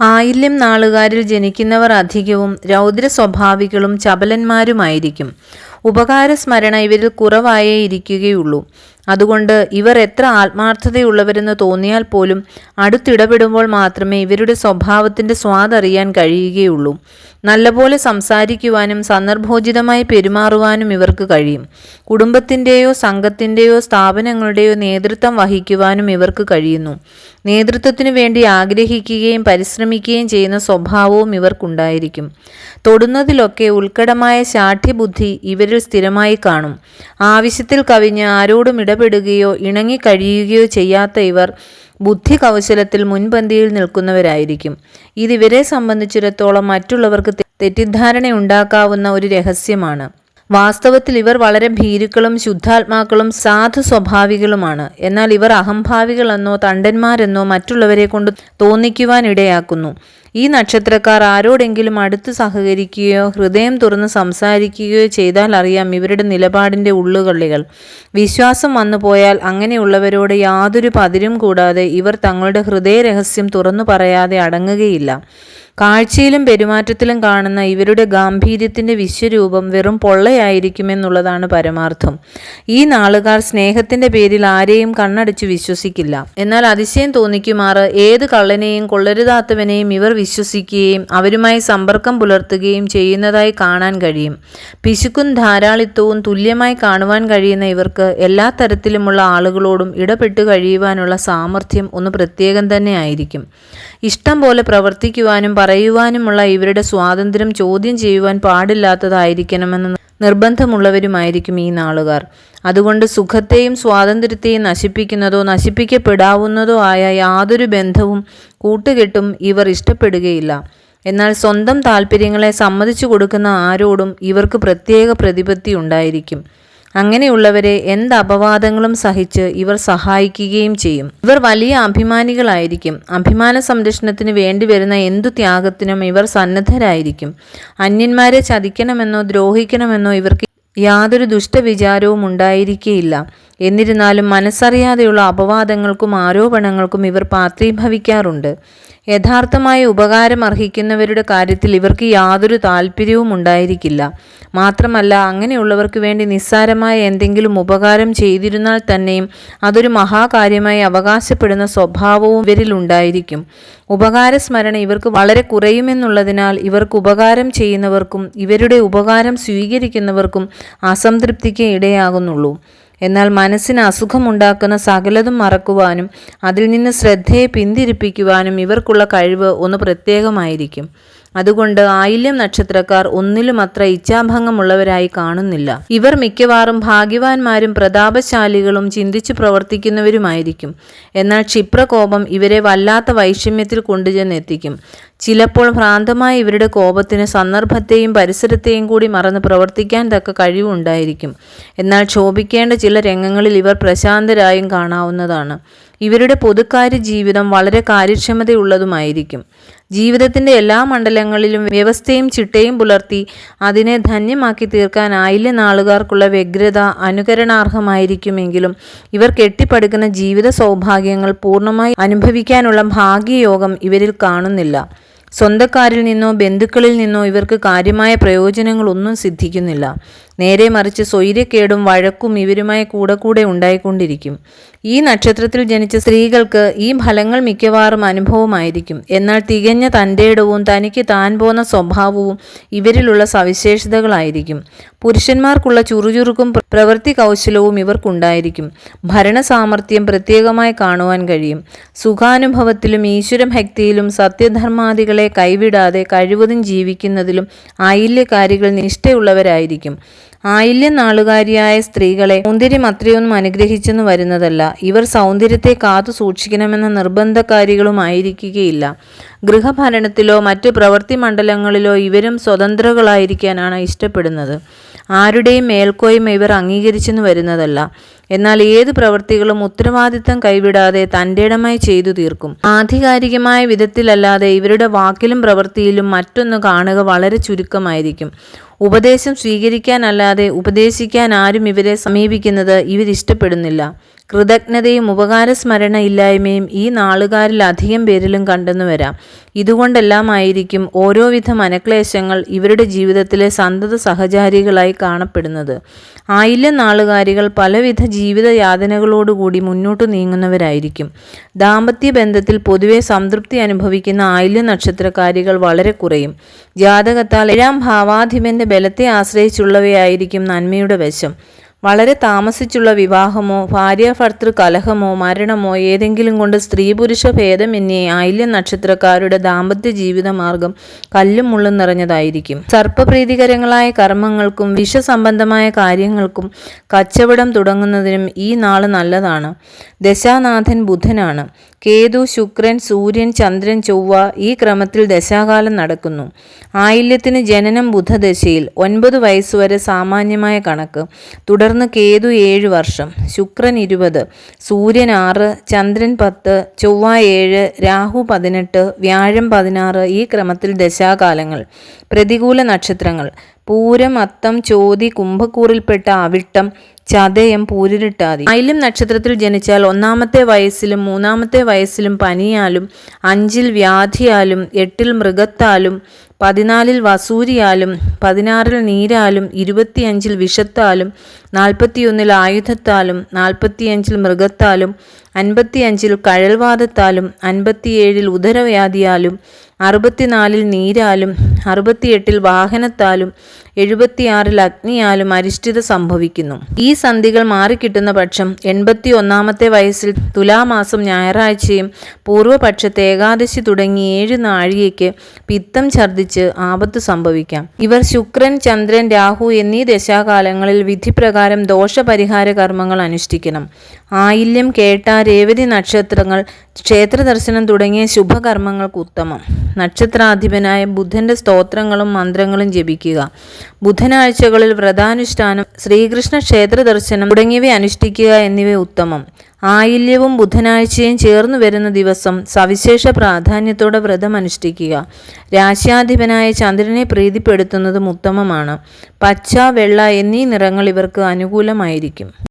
ആയില്യം നാളുകാരിൽ ജനിക്കുന്നവർ അധികവും രൗദ്ര സ്വഭാവികളും ചപലന്മാരുമായിരിക്കും. ഉപകാരസ്മരണ ഇവരിൽ കുറവായേ ഇരിക്കുകയുള്ളൂ. അതുകൊണ്ട് ഇവർ എത്ര ആത്മാർത്ഥതയുള്ളവരെന്ന് തോന്നിയാൽ പോലും അടുത്തിടപെടുമ്പോൾ മാത്രമേ ഇവരുടെ സ്വഭാവത്തിൻ്റെ സ്വാദറിയാൻ കഴിയുകയുള്ളൂ. നല്ലപോലെ സംസാരിക്കുവാനും സന്ദർഭോചിതമായി പെരുമാറുവാനും ഇവർക്ക് കഴിയും. കുടുംബത്തിൻ്റെയോ സംഘത്തിൻ്റെയോ സ്ഥാപനങ്ങളുടെയോ നേതൃത്വം വഹിക്കുവാനും ഇവർക്ക് കഴിയുന്നു. നേതൃത്വത്തിനു വേണ്ടി ആഗ്രഹിക്കുകയും പരിശ്രമിക്കുകയും ചെയ്യുന്ന സ്വഭാവവും ഇവർക്കുണ്ടായിരിക്കും. തൊടുന്നതിലൊക്കെ ഉത്കടമായ ശാഠ്യബുദ്ധി ഇവരിൽ സ്ഥിരമായി കാണും. ആവശ്യത്തിൽ കവിഞ്ഞ് ആരോടും ഇടപെടുകയോ ഇണങ്ങിക്കഴിയുകയോ ചെയ്യാത്ത ഇവർ ബുദ്ധി കൗശലത്തിൽ മുൻപന്തിയിൽ നിൽക്കുന്നവരായിരിക്കും. ഇതിവരെ സംബന്ധിച്ചിടത്തോളം മറ്റുള്ളവർക്ക് തെറ്റിദ്ധാരണയുണ്ടാക്കാവുന്ന ഒരു രഹസ്യമാണ്. വാസ്തവത്തിൽ ഇവർ വളരെ ഭീരുക്കളും ശുദ്ധാത്മാക്കളും സാധു സ്വഭാവികളുമാണ്. എന്നാൽ ഇവർ അഹംഭാവികളെന്നോ തണ്ടന്മാരെന്നോ മറ്റുള്ളവരെ കൊണ്ട് തോന്നിക്കുവാൻ ഇടയാക്കുന്നു. ഈ നക്ഷത്രക്കാർ ആരോടെങ്കിലും അടുത്ത് സഹകരിക്കുകയോ ഹൃദയം തുറന്ന് സംസാരിക്കുകയോ ചെയ്താൽ അറിയാം ഇവരുടെ നിലപാടിൻ്റെ ഉള്ളുകള്ളികൾ. വിശ്വാസം വന്നു പോയാൽ അങ്ങനെയുള്ളവരോട് യാതൊരു പതിരും കൂടാതെ ഇവർ തങ്ങളുടെ ഹൃദയരഹസ്യം തുറന്നു പറയാതെ അടങ്ങുകയില്ല. കാഴ്ചയിലും പെരുമാറ്റത്തിലും കാണുന്ന ഇവരുടെ ഗാംഭീര്യത്തിൻ്റെ വിശ്വരൂപം വെറും പൊള്ളയായിരിക്കുമെന്നുള്ളതാണ് പരമാർത്ഥം. ഈ നാളുകാർ സ്നേഹത്തിൻ്റെ പേരിൽ ആരെയും കണ്ണടച്ചു വിശ്വസിക്കില്ല. എന്നാൽ അതിശയം തോന്നിക്കുമാറ് ഏത് കള്ളനെയും കൊള്ളരുതാത്തവനെയും ഇവർ വിശ്വസിക്കുകയും അവരുമായി സമ്പർക്കം പുലർത്തുകയും ചെയ്യുന്നതായി കാണാൻ കഴിയും. പിശുക്കും ധാരാളിത്തവും തുല്യമായി കാണുവാൻ കഴിയുന്ന ഇവർക്ക് എല്ലാ തരത്തിലുമുള്ള ആളുകളോടും ഇടപെട്ടു കഴിയുവാനുള്ള സാമർഥ്യം ഒന്ന് പ്രത്യേകം തന്നെ ആയിരിക്കും. ഇഷ്ടം പോലെ പ്രവർത്തിക്കുവാനും പറയുവാനുമുള്ള ഇവരുടെ സ്വാതന്ത്ര്യം ചോദ്യം ചെയ്യുവാൻ പാടില്ലാത്തതായിരിക്കണമെന്ന് നിർബന്ധമുള്ളവരുമായിരിക്കും ഈ നാളുകാർ. അതുകൊണ്ട് സുഖത്തെയും സ്വാതന്ത്ര്യത്തെയും നശിപ്പിക്കുന്നതോ നശിപ്പിക്കപ്പെടാവുന്നതോ ആയ യാതൊരു ബന്ധവും കൂട്ടുകെട്ടും ഇവർ ഇഷ്ടപ്പെടുകയില്ല. എന്നാൽ സ്വന്തം താല്പര്യങ്ങളെ സമ്മതിച്ചു കൊടുക്കുന്ന ആരോടും ഇവർക്ക് പ്രത്യേക പ്രതിപത്തി ഉണ്ടായിരിക്കും. അങ്ങനെയുള്ളവരെ എന്ത് അപവാദങ്ങളും സഹിച്ച് ഇവർ സഹായിക്കുകയും ചെയ്യും. ഇവർ വലിയ അഭിമാനികളായിരിക്കും. അഭിമാന സംരക്ഷണത്തിന് വേണ്ടി വരുന്ന എന്തു ത്യാഗത്തിനും ഇവർ സന്നദ്ധരായിരിക്കും. അന്യന്മാരെ ചതിക്കണമെന്നോ ദ്രോഹിക്കണമെന്നോ ഇവർക്ക് യാതൊരു ദുഷ്ടവിചാരവും ഉണ്ടായിരിക്കുകയില്ല. എന്നിരുന്നാലും മനസ്സറിയാതെയുള്ള അപവാദങ്ങൾക്കും ആരോപണങ്ങൾക്കും ഇവർ പാത്രീഭവിക്കാറുണ്ട്. യഥാർത്ഥമായ ഉപകാരം അർഹിക്കുന്നവരുടെ കാര്യത്തിൽ ഇവർക്ക് യാതൊരു താല്പര്യവും ഉണ്ടായിരിക്കില്ല. മാത്രമല്ല അങ്ങനെയുള്ളവർക്ക് വേണ്ടി നിസ്സാരമായ എന്തെങ്കിലും ഉപകാരം ചെയ്തിരുന്നാൽ തന്നെയും അതൊരു മഹാകാര്യമായി അവകാശപ്പെടുന്ന സ്വഭാവവും ഇവരിൽ ഉണ്ടായിരിക്കും. ഉപകാരസ്മരണ ഇവർക്ക് വളരെ കുറയുമെന്നുള്ളതിനാൽ ഇവർക്ക് ഉപകാരം ചെയ്യുന്നവർക്കും ഇവരുടെ ഉപകാരം സ്വീകരിക്കുന്നവർക്കും അസംതൃപ്തിക്ക് ഇടയാകുന്നുള്ളൂ. എന്നാൽ മനസ്സിന് അസുഖമുണ്ടാക്കുന്ന സകലതും മറക്കുവാനും അതിൽ നിന്ന് ശ്രദ്ധയെ പിന്തിരിപ്പിക്കുവാനും ഇവർക്കുള്ള കഴിവ് ഒന്ന് പ്രത്യേകമായിരിക്കും. അതുകൊണ്ട് ആയില്യം നക്ഷത്രക്കാർ ഒന്നിലും അത്ര ഇച്ഛാഭംഗമുള്ളവരായി കാണുന്നില്ല. ഇവർ മിക്കവാറും ഭാഗ്യവാന്മാരും പ്രതാപശാലികളും ചിന്തിച്ചു പ്രവർത്തിക്കുന്നവരുമായിരിക്കും. എന്നാൽ ക്ഷിപ്രകോപം ഇവരെ വല്ലാത്ത വൈഷമ്യത്തിൽ കൊണ്ടുചെന്നെത്തിക്കും. ചിലപ്പോൾ ഭ്രാന്തമായ ഇവരുടെ കോപത്തിന് സന്ദർഭത്തെയും പരിസരത്തെയും കൂടി മറന്ന് പ്രവർത്തിക്കാൻ തക്ക കഴിവുണ്ടായിരിക്കും. എന്നാൽ ക്ഷോഭിക്കേണ്ട ചില രംഗങ്ങളിൽ ഇവർ പ്രശാന്തരായും കാണാവുന്നതാണ്. ഇവരുടെ പൊതുകാര്യ ജീവിതം വളരെ കാര്യക്ഷമതയുള്ളതുമായിരിക്കും. ജീവിതത്തിൻ്റെ എല്ലാ മണ്ഡലങ്ങളിലും വ്യവസ്ഥയും ചിട്ടയും പുലർത്തി അതിനെ ധന്യമാക്കി തീർക്കാൻ ആയില്യ നാളുകാർക്കുള്ള വ്യഗ്രത അനുകരണാർഹമായിരിക്കുമെങ്കിലും ഇവർ കെട്ടിപ്പടുക്കുന്ന ജീവിത സൗഭാഗ്യങ്ങൾ പൂർണ്ണമായി അനുഭവിക്കാനുള്ള ഭാഗ്യയോഗം ഇവരിൽ കാണുന്നില്ല. സ്വന്തക്കാരിൽ നിന്നോ ബന്ധുക്കളിൽ നിന്നോ ഇവർക്ക് കാര്യമായ പ്രയോജനങ്ങളൊന്നും സിദ്ധിക്കുന്നില്ല. നേരെ മറിച്ച് സ്വൈര്യക്കേടും വഴക്കും ഇവരുമായി കൂടെ ഉണ്ടായിക്കൊണ്ടിരിക്കും. ഈ നക്ഷത്രത്തിൽ ജനിച്ച സ്ത്രീകൾക്ക് ഈ ഫലങ്ങൾ മിക്കവാറും അനുഭവമായിരിക്കും. എന്നാൽ തികഞ്ഞ തൻ്റെടവും തനിക്ക് താൻ പോന്ന സ്വഭാവവും ഇവരിലുള്ള സവിശേഷതകളായിരിക്കും. പുരുഷന്മാർക്കുള്ള ചുറുചുറുക്കും പ്രവൃത്തി കൗശലവും ഇവർക്കുണ്ടായിരിക്കും. ഭരണസാമർഥ്യം പ്രത്യേകമായി കാണുവാൻ കഴിയും. സുഖാനുഭവത്തിലും ഈശ്വരഭക്തിയിലും സത്യധർമാദികളെ കൈവിടാതെ കഴിവതും ജീവിക്കുന്നതിലും ആയില്യകാരികൾ നിഷ്ഠയുള്ളവരായിരിക്കും. ആയില്യ നാളുകാരിയായ സ്ത്രീകളെ സൗന്ദര്യം അത്രയൊന്നും അനുഗ്രഹിച്ചെന്ന് വരുന്നതല്ല. ഇവർ സൗന്ദര്യത്തെ കാത്തു സൂക്ഷിക്കണമെന്ന നിർബന്ധകാരികളുമായിരിക്കുകയില്ല. ഗൃഹഭരണത്തിലോ മറ്റ് പ്രവൃത്തി മണ്ഡലങ്ങളിലോ ഇവരും സ്വതന്ത്രകളായിരിക്കാനാണ് ഇഷ്ടപ്പെടുന്നത്. ആരുടെയും മേൽക്കോയ്മ ഇവർ അംഗീകരിച്ചെന്ന് വരുന്നതല്ല. എന്നാൽ ഏത് പ്രവൃത്തികളും ഉത്തരവാദിത്തം കൈവിടാതെ തൻ്റെടമായി ചെയ്തു തീർക്കും. ആധികാരികമായ വിധത്തിലല്ലാതെ ഇവരുടെ വാക്കിലും പ്രവൃത്തിയിലും മറ്റൊന്ന് കാണുക വളരെ ചുരുക്കമായിരിക്കും. ഉപദേശം സ്വീകരിക്കാനല്ലാതെ ഉപദേശിക്കാൻ ആരും ഇവരെ സമീപിക്കുന്നത് ഇവരിഷ്ടപ്പെടുന്നില്ല. കൃതജ്ഞതയും ഉപകാരസ്മരണ ഇല്ലായ്മയും ഈ നാളുകാരിൽ അധികം പേരിലും കണ്ടെന്നു വരാം. ഇതുകൊണ്ടെല്ലാമായിരിക്കും ഓരോവിധ മനക്ലേശങ്ങൾ ഇവരുടെ ജീവിതത്തിലെ സന്തത സഹചാരികളായി കാണപ്പെടുന്നത്. ആയില്യം നാളുകാരികൾ പലവിധ ജീവിത യാതനകളോടുകൂടി മുന്നോട്ടു നീങ്ങുന്നവരായിരിക്കും. ദാമ്പത്യ ബന്ധത്തിൽ പൊതുവെ സംതൃപ്തി അനുഭവിക്കുന്ന ആയില്യം നക്ഷത്രക്കാരികൾ വളരെ കുറയും. ജാതകത്താൽ 7ാം ഭാവാധിപന്റെ ബലത്തെ ആശ്രയിച്ചുള്ളവയായിരിക്കും നന്മയുടെ വശം. വളരെ താമസിച്ചുള്ള വിവാഹമോ ഭാര്യാഭർത്തൃ കലഹമോ മരണമോ ഏതെങ്കിലും കൊണ്ട് സ്ത്രീ പുരുഷ ഭേദമന്യേ ആയില്യം നക്ഷത്രക്കാരുടെ ദാമ്പത്യ ജീവിത മാർഗം കല്ലും മുള്ളും നിറഞ്ഞതായിരിക്കും. സർപ്പപ്രീതികരങ്ങളായ കർമ്മങ്ങൾക്കും വിഷസംബന്ധമായ കാര്യങ്ങൾക്കും കച്ചവടം തുടങ്ങുന്നതിനും ഈ നാള് നല്ലതാണ്. ദശാനാഥൻ ബുധനാണ്. കേതു, ശുക്രൻ, സൂര്യൻ, ചന്ദ്രൻ, ചൊവ്വ ഈ ക്രമത്തിൽ ദശാകാലം നടക്കുന്നു. ആയില്യത്തിന് ജനനം ബുധദശയിൽ 9 വയസ്സുവരെ സാമാന്യമായ കണക്ക്. തുടർന്ന് കേതു 7 വർഷം, ശുക്രൻ 20, സൂര്യൻ 6, ചന്ദ്രൻ 10, ചൊവ്വ 7, രാഹു 18, വ്യാഴം 16 ഈ ക്രമത്തിൽ ദശാകാലങ്ങൾ. പ്രതികൂല നക്ഷത്രങ്ങൾ: പൂരം, അത്തം, ചോതി, കുംഭക്കൂറിൽപ്പെട്ട അവിട്ടം, ചതയം, പൂരിരുട്ടാതി. ആയില്യം നക്ഷത്രത്തിൽ ജനിച്ചാൽ 1-ാമത്തെ വയസ്സിലും 3-ാമത്തെ വയസ്സിലും പനിയാലും 5-ൽ വ്യാധിയാലും 8-ൽ മൃഗത്താലും 14-ൽ വസൂരിയാലും 16-ൽ നീരാലും 25-ൽ വിഷത്താലും 41-ൽ ആയുധത്താലും 45-ൽ മൃഗത്താലും 55-ൽ കഴൽവാദത്താലും 57-ൽ ഉദരവ്യാധിയാലും 64-ൽ നീരാലും 68-ൽ വാഹനത്താലും 76-ൽ അഗ്നിയാലും അരിഷ്ടിത സംഭവിക്കുന്നു. ഈ സന്ധികൾ മാറിക്കിട്ടുന്ന പക്ഷം 81-ാമത്തെ വയസ്സിൽ തുലാമാസം ഞായറാഴ്ചയും പൂർവപക്ഷത്തെ ഏകാദശി തുടങ്ങി 7 നാഴികയ്ക്ക് പിത്തം ഛർദ്ദിച്ച് ആപത്ത് സംഭവിക്കാം. ഇവർ ശുക്രൻ, ചന്ദ്രൻ, രാഹു എന്നീ ദശാകാലങ്ങളിൽ വിധിപ്രകാരം ദോഷപരിഹാര കർമ്മങ്ങൾ അനുഷ്ഠിക്കണം. ആയില്യം, കേട്ട, രേവതി നക്ഷത്രങ്ങൾ ക്ഷേത്രദർശനം തുടങ്ങിയ ശുഭകർമ്മങ്ങൾക്ക് ഉത്തമം. നക്ഷത്രാധിപനായ ബുധന്റെ സ്തോത്രങ്ങളും മന്ത്രങ്ങളും ജപിക്കുക. ബുധനാഴ്ചകളിൽ വ്രതാനുഷ്ഠാനം, ശ്രീകൃഷ്ണ ക്ഷേത്ര ദർശനം തുടങ്ങിയവ അനുഷ്ഠിക്കുക എന്നിവ ഉത്തമം. ആയില്യവും ബുധനാഴ്ചയും ചേർന്നു വരുന്ന ദിവസം സവിശേഷ പ്രാധാന്യത്തോടെ വ്രതം അനുഷ്ഠിക്കുക. രാശ്യാധിപനായ ചന്ദ്രനെ പ്രീതിപ്പെടുത്തുന്നതും ഉത്തമമാണ്. പച്ച, വെള്ള എന്നീ നിറങ്ങൾ ഇവർക്ക് അനുകൂലമായിരിക്കും.